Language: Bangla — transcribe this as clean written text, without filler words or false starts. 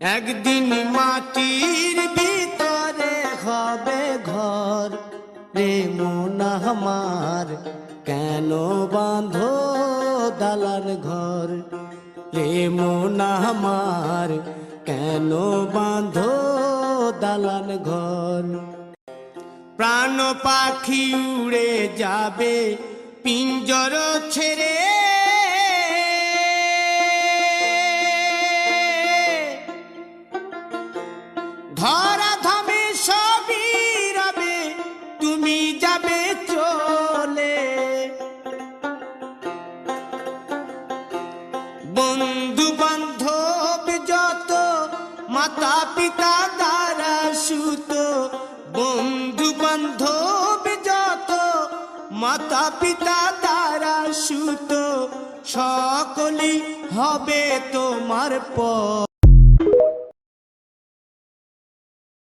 একদিন মাটির ভিতরে হবে ঘর রে মন আমার, কেন বাঁধো দালান ঘর রে মন আমার, কেন বাঁধো দালান ঘর। প্রাণ পাখি উড়ে যাবে পিঞ্জর ছেড়ে, ধরা ধামে সবই রবে, তুমি যাবে চলে। বন্ধু বান্ধব যত মাতা পিতা দ্বারা সুত, বন্ধু বান্ধব যত মাতা পিতা দ্বারা সুত, সকলই হবে তোমার পর।